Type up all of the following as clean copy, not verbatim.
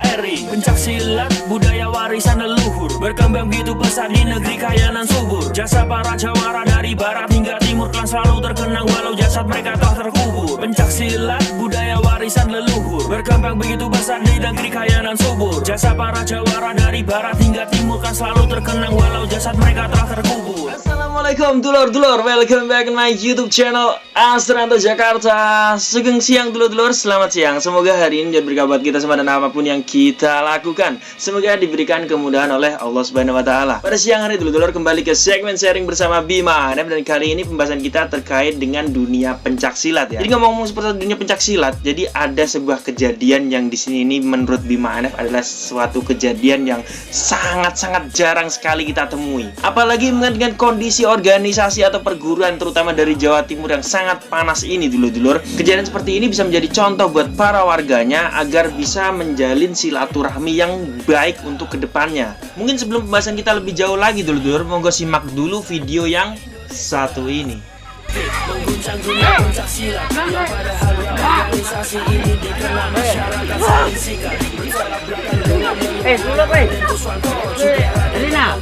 RI, pencak silat, budaya warisan leluhur, berkembang begitu pesat di negeri kaya dan subur. Jasa para jawara dari barat hingga timur kan selalu terkenang walau jasad mereka telah terkubur. Pencak silat, budaya warisan leluhur, berkembang begitu pesat di negeri kaya dan subur. Jasa para jawara dari barat hingga timur kan selalu terkenang walau jasad mereka telah terkubur. Assalamualaikum dulur-dulur, welcome back to my YouTube channel Astranto Jakarta. Sugeng siang dulur-dulur, selamat siang. Semoga hari ini diberi kabar kita semua dan apapun yang kita lakukan, semoga diberikan kemudahan oleh Allah Subhanahu wa Ta'ala. Pada siang hari dulur-dulur kembali ke segmen sharing bersama Bima. Dan kali ini pembahasan kita terkait dengan dunia pencak silat ya. Jadi ngomong-ngomong seperti dunia pencak silat, jadi ada sebuah kejadian yang di sini ini menurut Bima NF adalah suatu kejadian yang sangat-sangat jarang sekali kita temui. Apalagi dengan kondisi organisasi atau perguruan terutama dari Jawa Timur yang sangat panas ini dulur-dulur. Kejadian seperti ini bisa menjadi contoh buat para warganya agar bisa menjalin silaturahmi yang baik untuk kedepannya. Mungkin sebelum pembahasan kita lebih jauh lagi dulur-dulur, monggo simak dulu video yang satu ini. Mengguncang dunia pencak silat yang padahal organisasi ini dikenal masyarakat saling sikat. Bertolak belakang dengan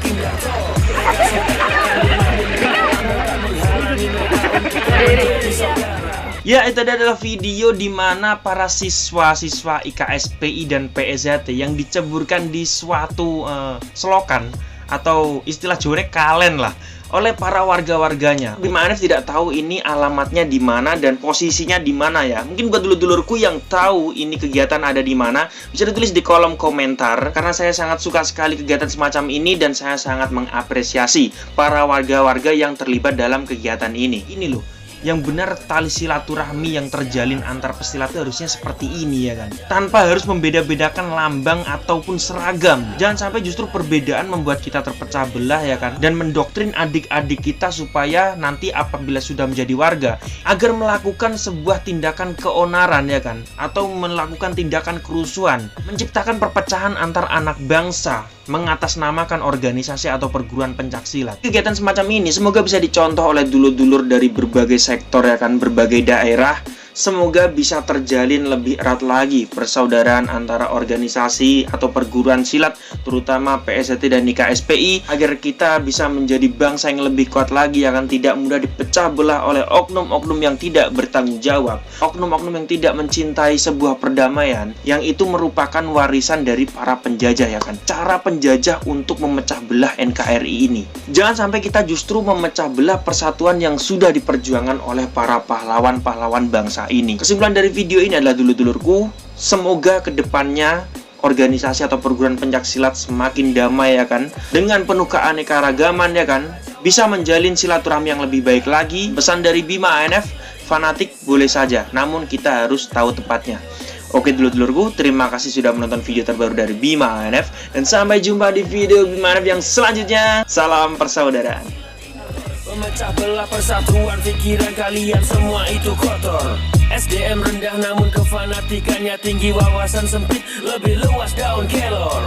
Ya, itu adalah video di mana para siswa-siswa IKSPI dan PSHT yang diceburkan di suatu selokan atau istilah Jawanya kalen lah oleh para warga-warganya. Bima NF tidak tahu ini alamatnya di mana dan posisinya di mana ya. Mungkin buat dulur-dulurku yang tahu ini kegiatan ada di mana, bisa ditulis di kolom komentar karena saya sangat suka sekali kegiatan semacam ini dan saya sangat mengapresiasi para warga-warga yang terlibat dalam kegiatan ini. Ini loh, yang benar tali silaturahmi yang terjalin antar pesilat itu harusnya seperti ini ya kan, tanpa harus membeda-bedakan lambang ataupun seragam. Jangan sampai justru perbedaan membuat kita terpecah belah ya kan, dan mendoktrin adik-adik kita supaya nanti apabila sudah menjadi warga agar melakukan sebuah tindakan keonaran ya kan, atau melakukan tindakan kerusuhan, menciptakan perpecahan antar anak bangsa, mengatasnamakan organisasi atau perguruan pencak silat. Kegiatan semacam ini semoga bisa dicontoh oleh dulur-dulur dari berbagai sektor ya kan, berbagai daerah. Semoga bisa terjalin lebih erat lagi persaudaraan antara organisasi atau perguruan silat, terutama PSHT dan IKSPI, agar kita bisa menjadi bangsa yang lebih kuat lagi, akan tidak mudah dipecah belah oleh oknum-oknum yang tidak bertanggung jawab, oknum-oknum yang tidak mencintai sebuah perdamaian, yang itu merupakan warisan dari para penjajah ya kan. Cara penjajah untuk memecah belah NKRI ini. Jangan sampai kita justru memecah belah persatuan yang sudah diperjuangkan oleh para pahlawan-pahlawan bangsa ini. Kesimpulan dari video ini adalah dulur-dulurku, semoga kedepannya organisasi atau perguruan pencak silat semakin damai ya kan, dengan penuh keanekaragaman ya kan, bisa menjalin silaturahmi yang lebih baik lagi. Pesan dari Bima NF, fanatik boleh saja, namun kita harus tahu tempatnya. Oke dulur-dulurku, terima kasih sudah menonton video terbaru dari Bima NF, dan sampai jumpa di video Bima NF yang selanjutnya. Salam persaudaraan. Memecah belah persatuan, pikiran kalian semua itu kotor. SDM rendah namun kefanatikannya tinggi, wawasan sempit lebih luas daun kelor.